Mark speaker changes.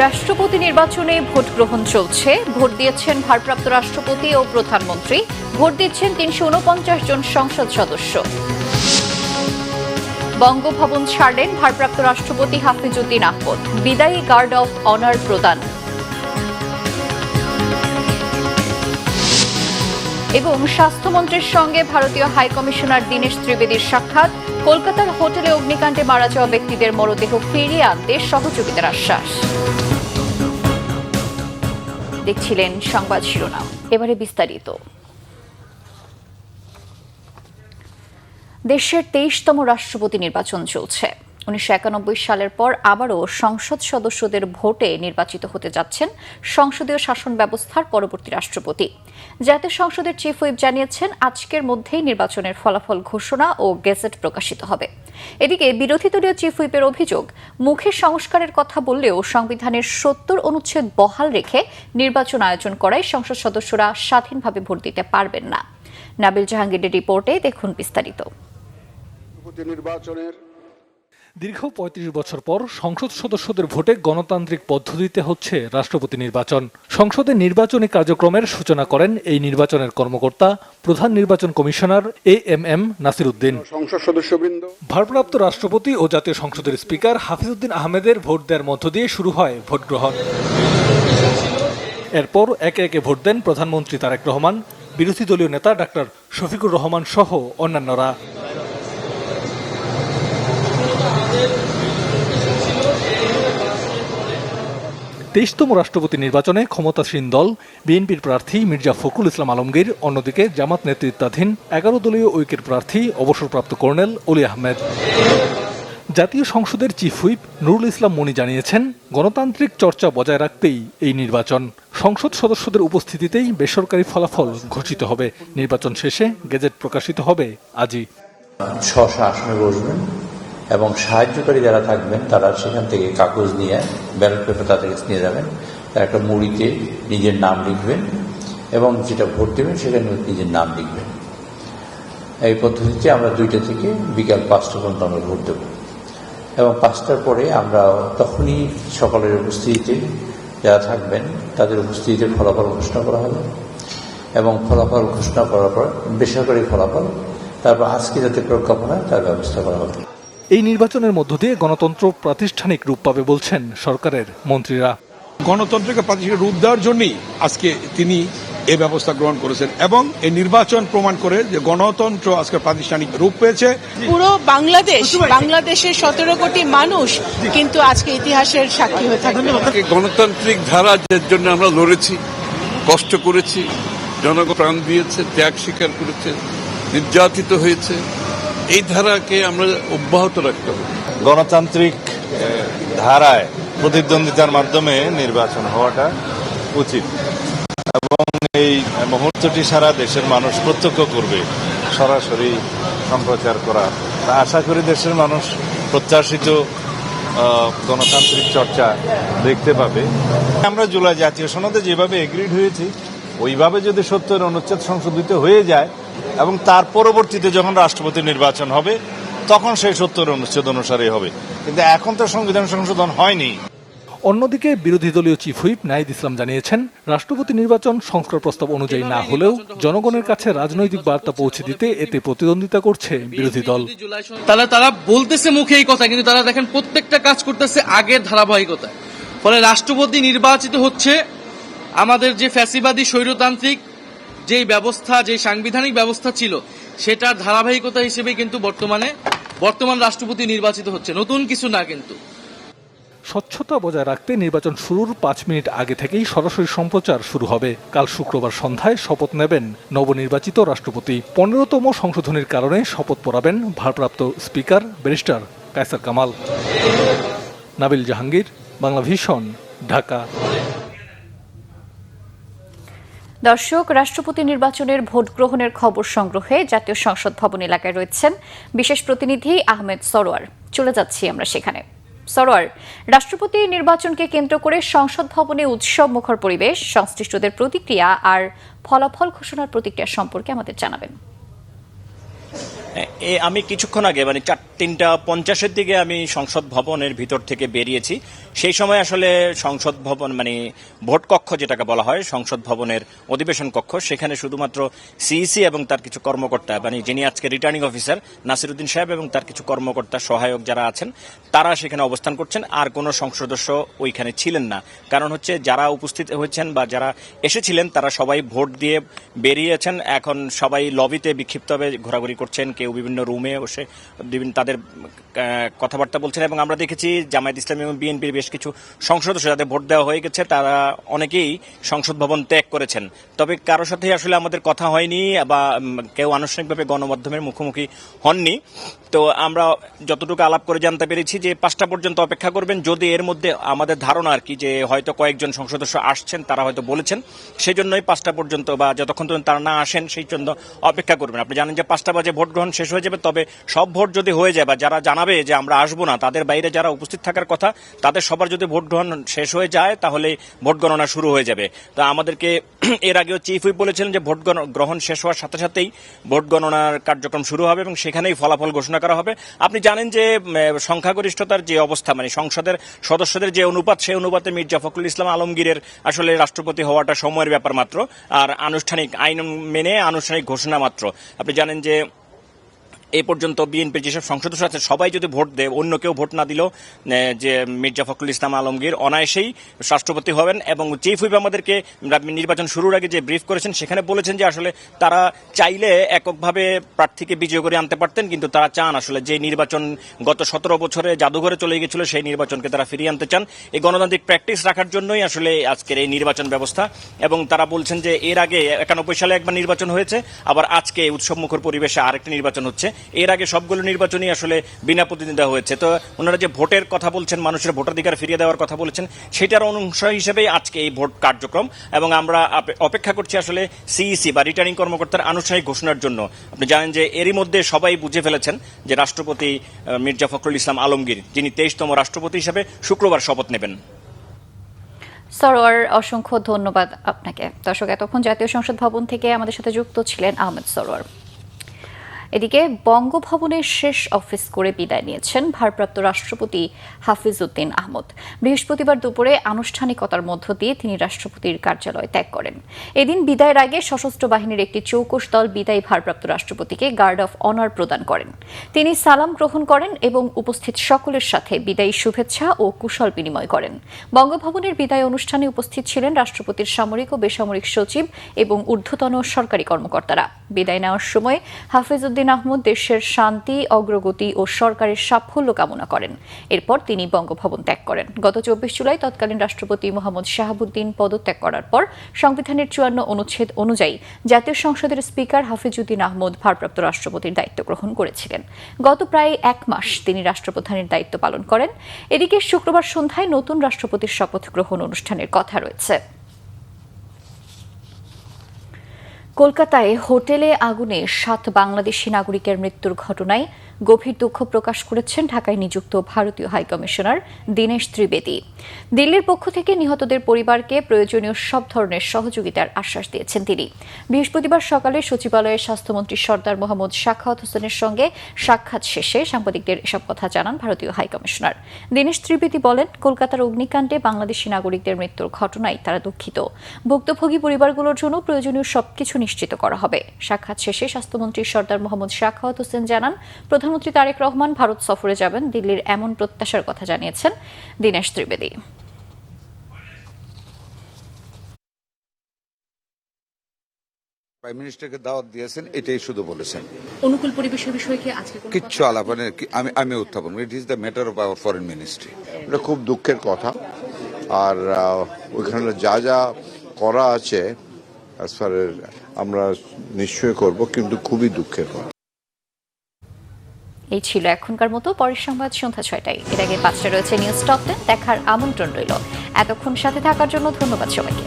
Speaker 1: রাষ্ট্রপতি নির্বাচনে ভোট গ্রহণ চলছে। ভোট দিয়েছেন ভারপ্রাপ্ত রাষ্ট্রপতি ও প্রধানমন্ত্রী। ভোট দিচ্ছেন ৩৪৯ জন সংসদ সদস্য। বঙ্গভবন ছাড়লেন ভারপ্রাপ্ত রাষ্ট্রপতি হাফিজউদ্দিন আহমদ। বিদায়ী গার্ড অফ অনার প্রদান। এবং স্বাস্থ্যমন্ত্রীর সঙ্গে ভারতীয় হাইকমিশনার দীনেশ ত্রিবেদীর সাক্ষাৎ। কলকাতার হোটেলে অগ্নিকাণ্ডে মারা যাওয়া ব্যক্তিদের মরদেহ ফিরিয়ে আনতে সহযোগিতার আশ্বাস। দেখছিলেন সংবাদ শিরোনাম, এবারে বিস্তারিত। দেশের ২৩তম রাষ্ট্রপতি নির্বাচন চলছে। ১৯৯১ সালের পর আবারও সংসদ সদস্যদের ভোটে নির্বাচিত হতে যাচ্ছেন সংসদীয় শাসন ব্যবস্থার পরবর্তী রাষ্ট্রপতি। জাতীয় সংসদের চিফ হুইপ জানিয়েছেন, আজকের মধ্যেই নির্বাচনের ফলাফল ঘোষণা ও গেজেট প্রকাশিত হবে। এদিকে বিরোধী দলীয় চিফ হুইপের অভিযোগ, মুখে সংস্কারের কথা বললেও সংবিধানের ৭০ অনুচ্ছেদ বহাল রেখে নির্বাচন আয়োজন করায় সংসদ সদস্যরা স্বাধীনভাবে ভোট দিতে পারবেন না। নাবিল জাহাঙ্গীরের রিপোর্টে দেখুন বিস্তারিত।
Speaker 2: দীর্ঘ ৩৫ বছর পর সংসদ সদস্যদের ভোটে গণতান্ত্রিক পদ্ধতিতে হচ্ছে রাষ্ট্রপতি নির্বাচন। সংসদে নির্বাচনী কার্যক্রমের সূচনা করেন এই নির্বাচনের কর্মকর্তা প্রধান নির্বাচন কমিশনার এএমএম নাসির উদ্দিন।
Speaker 3: সংসদ সদস্যবৃন্দ,
Speaker 2: ভারপ্রাপ্ত রাষ্ট্রপতি ও জাতীয় সংসদের স্পিকার হাফিজউদ্দিন আহমেদের ভোট দেওয়ার মধ্য দিয়ে শুরু হয় ভোট গ্রহণ। এরপর একে একে ভোট দেন প্রধানমন্ত্রী তারেক রহমান, বিরোধী দলীয় নেতা ডাক্তার শফিকুর রহমান সহ অন্যান্যরা। ২৩তম রাষ্ট্রপতি নির্বাচনে ক্ষমতাসীন দল বিএনপির প্রার্থী মির্জা ফখরুল ইসলাম আলমগীর, অন্যদিকে জামাত নেতৃত্বাধীন ১১ দলীয় ঐক্যের প্রার্থী অবসরপ্রাপ্ত কর্নেল অলি আহমেদ। জাতীয় সংসদের চিফ হুইপ নুরুল ইসলাম মনি জানিয়েছেন, গণতান্ত্রিক চর্চা বজায় রাখতেই এই নির্বাচন। সংসদ সদস্যদের উপস্থিতিতেই বেসরকারি ফলাফল ঘোষিত হবে। নির্বাচন শেষে গেজেট প্রকাশিত হবে আজই।
Speaker 4: ৬টা আসনে বসবেন এবং সাহায্যকারী যারা থাকবেন তারা সেখান থেকে কাগজ নিয়ে, ব্যালট পেপার তাদের কাছে নিয়ে যাবেন। তারা একটা মুড়িতে নিজের নাম লিখবেন এবং যেটা ভোট দেবেন সেখানে নিজের নাম লিখবেন। এই পদ্ধতিতে আমরা ২টা থেকে বিকাল ৫টা পর্যন্ত আমরা ভোট দেব এবং ৫টার পরে আমরা তখনই সকালের উপস্থিতিতে যারা থাকবেন তাদের উপস্থিতিতে ফলাফল ঘোষণা করা হবে এবং ফলাফল ঘোষণা করার পর বেসরকারি ফলাফল, তারপর আজকে যাতে প্রজ্ঞাপন হয় তার ব্যবস্থা করা হবে।
Speaker 2: এই নির্বাচনের মধ্য দিয়ে গণতন্ত্র প্রাতিষ্ঠানিক রূপ পাবে বলছেন সরকারের মন্ত্রীরা।
Speaker 5: গণতন্ত্রকে প্রাতিষ্ঠানিক রূপ দেওয়ার জন্যই আজকে তিনি এই ব্যবস্থা গ্রহণ করেছেন এবং এই নির্বাচন প্রমাণ করে যে গণতন্ত্র আজকে প্রাতিষ্ঠানিক রূপ পেয়েছে।
Speaker 6: পুরো বাংলাদেশের ১৭ কোটি মানুষ কিন্তু আজকে ইতিহাসের সাক্ষী হয়ে থাকবে।
Speaker 7: গণতান্ত্রিক ধারার জন্য আমরা লড়েছি, কষ্ট করেছি, জনগণ প্রাণ দিয়েছে, ত্যাগ স্বীকার করেছে, নির্যাতিত হয়েছে। এই ধারাকে আমরা অব্যাহত রাখতে হবে।
Speaker 8: গণতান্ত্রিক ধারায় প্রতিদ্বন্দ্বিতার মাধ্যমে নির্বাচন হওয়াটা উচিত এবং এই মুহূর্তটি সারা দেশের মানুষ প্রত্যক্ষ করবে, সরাসরি সম্প্রচার করা। আশা করি দেশের মানুষ প্রত্যাশিত গণতান্ত্রিক চর্চা দেখতে পাবে। আমরা জুলাই জাতীয় সনদে যেভাবে এগ্রিড হয়েছি ওইভাবে যদি ৭০ অনুচ্ছেদ সংশোধিত হয়ে যায় এবং তার পরবর্তীতে যখন রাষ্ট্রপতি নির্বাচন হবে তখন সেই ৭০ অনুচ্ছেদ অনুসারে হবে, কিন্তু এখন তো সংবিধান সংশোধন হয়নি।
Speaker 2: অন্যদিকে বিরোধী দলীয় চিফ হুইপ নাহিদ ইসলাম জানিয়েছেন, রাষ্ট্রপতি নির্বাচন সংস্কার প্রস্তাব অনুযায়ী না হলেও জনগণের কাছে রাজনৈতিক বার্তা পৌঁছে দিতে এতে প্রতিদ্বন্দ্বিতা করছে বিরোধী দল।
Speaker 9: তারা বলতেছে মুখে এই কথা, কিন্তু তারা দেখেন প্রত্যেকটা কাজ করতেছে আগের ধারাবাহিকতায়। ফলে রাষ্ট্রপতি নির্বাচিত হচ্ছে আমাদের যে ফ্যাসিবাদী স্বৈরতান্ত্রিক যেই ব্যবস্থা, যে সাংবিধানিক ব্যবস্থা ছিল সেটার ধারাবাহিকতা হিসেবে কিন্তু বর্তমান রাষ্ট্রপতি নির্বাচিত হচ্ছে, নতুন কিছু না। কিন্তু
Speaker 2: স্বচ্ছতা বজায় রাখতে নির্বাচন শুরুর ৫ মিনিট আগে থেকেই সরাসরি সম্প্রচার শুরু হবে। কাল শুক্রবার সন্ধ্যায় শপথ নেবেন নবনির্বাচিত রাষ্ট্রপতি। ১৫তম সংশোধনীর কারণে শপথ পড়াবেন ভারপ্রাপ্ত speaker barrister Kaiser Kamal. Nabil Jahangir, Bangla Vision, Dhaka.
Speaker 1: দর্শক, রাষ্ট্রপতি নির্বাচনের ভোট গ্রহণের খবর সংগ্রহে জাতীয় সংসদ ভবন এলাকায় রয়েছেন বিশেষ প্রতিনিধি আহমেদ সরোয়ার। চলে যাচ্ছি আমরা সেখানে। সরোয়ার, রাষ্ট্রপতি নির্বাচনকে কেন্দ্র করে সংসদ ভবনে উৎসব মুখর পরিবেশ, সংশ্লিষ্টদের প্রতিক্রিয়া আর ফলাফল ঘোষণার প্রতিক্রিয়া সম্পর্কে আমাদের জানাবেন।
Speaker 3: আমি কিছুক্ষণ আগে মানে 3:50 দিকে আমি সংসদ ভবনের ভিতর থেকে বেরিয়েছি। সেই সময় আসলে সংসদ ভবন মানে ভোট কক্ষ যেটাকে বলা হয় সংসদ ভবনের অধিবেশন কক্ষ, সেখানে শুধুমাত্র সিইসি এবং তার কিছু কর্মকর্তা মানে যিনি আজকে রিটার্নিং অফিসার নাসিরউদ্দিন সাহেব এবং তার কিছু কর্মকর্তা সহায়ক যারা আছেন তারা সেখানে অবস্থান করছেন। আর কোনো সংসদ সদস্য ওইখানে ছিলেন না। কারণ হচ্ছে যারা উপস্থিত হয়েছেন বা যারা এসেছিলেন তারা সবাই ভোট দিয়ে বেরিয়েছেন। এখন সবাই লবিতে বিক্ষিপ্তভাবে ঘোরাঘুরি করছেন, কেউ বিভিন্ন রুমে বসে বিভিন্ন তাদের কথাবার্তা বলছেন। এবং আমরা দেখেছি জামায়াত ইসলামী এবং বিএনপির বেশ কিছু সংসদ সদস্য যাদের ভোট দেওয়া হয়ে গেছে তারা অনেকেই সংসদ ভবন ত্যাগ করেছেন। তবে কারোর সাথে আসলে আমাদের কথা হয়নি বা কেউ আনুষ্ঠানিকভাবে গণমাধ্যমের মুখোমুখি হননি। তো আমরা যতটুকু আলাপ করে জানতে পেরেছি যে 5টা পর্যন্ত অপেক্ষা করবেন। যদি এর মধ্যে আমাদের ধারণা আর কি যে হয়তো কয়েকজন সংসদ সদস্য আসছেন, তারা হয়তো বলেছেন, সেই জন্যই 5টা পর্যন্ত বা যতক্ষণ পর্যন্ত তারা না আসেন সেই জন্য অপেক্ষা করবেন। আপনি জানেন যে 5টা বাজে ভোট গ্রহণ শেষ হয়ে যাবে। তবে সব ভোট যদি হয়ে যায় বা যারা জানাবে যে আমরা আসবো না, তাদের বাইরে যারা উপস্থিত থাকার কথা তাদের সবার যদি ভোট গ্রহণ শেষ হয়ে যায় তাহলে ভোট গণনা শুরু হয়ে যাবে। তো আমাদেরকে এর আগেও চিফ হুইপ বলেছিলেন যে ভোট গ্রহণ শেষ হওয়ার সাথে সাথেই ভোট গণনার কার্যক্রম শুরু হবে এবং সেখানেই ফলাফল ঘোষণা করা হবে। আপনি জানেন যে সংখ্যাগরিষ্ঠতার যে অবস্থা মানে সংসদের সদস্যদের যে অনুপাত, সেই অনুপাতে মির্জা ফখরুল ইসলাম আলমগীরের আসলে রাষ্ট্রপতি হওয়াটা সময়ের ব্যাপার মাত্র, আর আনুষ্ঠানিক আইন মেনে আনুষ্ঠানিক ঘোষণা মাত্র। আপনি জানেন যে এই পর্যন্ত বিএনপির যেসব সংসদ সদস্য আছে সবাই যদি ভোট দেয়, অন্য কেউ ভোট না দিলেও যে মির্জা ফখরুল ইসলাম আলমগীর অনায়াসেই রাষ্ট্রপতি হবেন। এবং চিফ হুইপ আমাদেরকে নির্বাচন শুরুর আগে যে ব্রিফ করেছেন সেখানে বলেছেন যে আসলে তারা চাইলে এককভাবে প্রার্থীকে বিজয় করে আনতে পারতেন, কিন্তু তারা চান আসলে যে নির্বাচন গত 17 বছরে জাদুঘরে চলে গেছিল সেই নির্বাচনকে তারা ফিরিয়ে আনতে চান। এই গণতান্ত্রিক প্র্যাকটিস রাখার জন্যই আসলে আজকের এই নির্বাচন ব্যবস্থা। এবং তারা বলছেন যে এর আগে 91 সালে একবার নির্বাচন হয়েছে, আবার আজকে উৎসবমুখর পরিবেশে আরেকটা নির্বাচন হচ্ছে। এর আগে সবগুলো নির্বাচনই আসলে বিনা প্রতিদ্বন্দ্বিতা হয়েছে। তো ওনারা যে ভোটের কথা বলছেন, মানুষের ভোটাধিকার ফিরিয়ে দেওয়ার কথা বলেছেন, সেটার অংশ হিসেবেই আজকে এই ভোট কার্যক্রম। এবং আমরা অপেক্ষা করছি আসলে সিইসি বা রিটার্নিং কর্মকর্তার আনুষ্ঠানিক ঘোষণার জন্য। আপনি জানেন যে এরই মধ্যে সবাই বুঝে ফেলেছেন যে রাষ্ট্রপতি মির্জা ফখরুল ইসলাম আলমগীর, যিনি 23তম রাষ্ট্রপতি হিসেবে শুক্রবার শপথ নেবেন।
Speaker 1: সরোয়ার, অসংখ্য ধন্যবাদ আপনাকে। দর্শক, এতক্ষণ জাতীয় সংসদ ভবন থেকে আমাদের সাথে যুক্ত ছিলেন আহমেদ সরোয়ার। এদিকে বঙ্গভবনের শেষ অফিস করে বিদায় নিয়েছেন ভারপ্রাপ্ত রাষ্ট্রপতি হাফিজ উদ্দিন আহমদ। বৃহস্পতিবার দুপুরে আনুষ্ঠানিকতার মধ্য দিয়ে তিনি রাষ্ট্রপতির কার্যালয় ত্যাগ করেন। এদিন বিদায়ের আগে সশস্ত্র বাহিনীর একটি চৌকস দল বিদায়ী ভারপ্রাপ্ত রাষ্ট্রপতিকে গার্ড অফ অনার প্রদান করেন। তিনি সালাম গ্রহণ করেন এবং উপস্থিত সকলের সাথে বিদায়ী শুভেচ্ছা ও কুশল বিনিময় করেন। বঙ্গভবনের বিদায় অনুষ্ঠানে উপস্থিত ছিলেন রাষ্ট্রপতির সামরিক ও বেসামরিক সচিব এবং ঊর্ধ্বতন সরকারি কর্মকর্তারা। বিদায় নেওয়ার সময় হাফিজ উদ্দিন আহমদ দেশের শান্তি, অগ্রগতি ও সরকারের সাফল্য কামনা করেন। এরপর তিনি বঙ্গভবন ত্যাগ করেন। গত 24 জুলাই তৎকালীন রাষ্ট্রপতি মোহাম্মদ শাহাবুদ্দিন পদত্যাগ করার পর সংবিধানের 54 অনুচ্ছেদ অনুযায়ী জাতীয় সংসদের স্পিকার হাফিজ উদ্দিন আহমদ ভারপ্রাপ্ত রাষ্ট্রপতির দায়িত্ব গ্রহণ করেছিলেন। গত প্রায় 1 মাস তিনি রাষ্ট্রপ্রধানের দায়িত্ব পালন করেন। এদিকে শুক্রবার সন্ধ্যায় নতুন রাষ্ট্রপতির শপথ গ্রহণ অনুষ্ঠানের কথা রয়েছে। কলকাতায় হোটেলে আগুনে 7 বাংলাদেশি নাগরিকের মৃত্যুর ঘটনায় গভীর দুঃখ প্রকাশ করেছেন ঢাকায় নিযুক্ত ভারতীয় হাইকমিশনার দীনেশ ত্রিবেদী। দিল্লির পক্ষ থেকে নিহতদের পরিবারকে প্রয়োজনীয় সব ধরনের সহযোগিতার আশ্বাস দিয়েছেন তিনি। বৃহস্পতিবার সকালে সচিবালয়ে স্বাস্থ্যমন্ত্রী সর্দার মোহাম্মদ সাখাওয়াত হোসেনের সঙ্গে সাক্ষাৎ শেষে সাংবাদিকদের এসব কথা জানান ভারতীয় হাইকমিশনার। দীনেশ ত্রিবেদী বলেন, কলকাতার অগ্নিকাণ্ডে বাংলাদেশি নাগরিকদের মৃত্যুর ঘটনায় তারা দুঃখিত। ভুক্তভোগী পরিবারগুলোর জন্য প্রয়োজনীয় সবকিছু নিশ্চিত করা হবে। সাক্ষাৎ শেষে স্বাস্থ্যমন্ত্রী সর্দার মোহাম্মদ সাখাওয়াত হোসেন জানান, প্রধানমন্ত্রী তারেক রহমান ভারত সফরে যাবেন। দিল্লির এমন প্রত্যাশার কথা জানিয়েছেন দীনেশ ত্রিবেদী।
Speaker 10: প্রাইম মিনিস্টারকে দাওয়াত দিয়েছেন, এটাই শুধু বলেছেন।
Speaker 11: অনুকূল পরিবেশের বিষয়ে কি আজকে
Speaker 10: কিচ্ছু আলাপনে আমি উত্থাপন, it is the matter of our foreign ministry.
Speaker 12: এটা খুব দুঃখের কথা। আর ওইখানে যা যা করা আছে আমরা নিশ্চয়ই করব, কিন্তু খুবই দুঃখের কথা।
Speaker 1: এই ছিল এখনকার মতো। পরের সংবাদ সন্ধ্যা 6টায়। এর আগে 5টায় রয়েছে নিউজ টপ 10 দেখার আমন্ত্রণ রইল। এতক্ষণ সাথে থাকার জন্য ধন্যবাদ সবাইকে।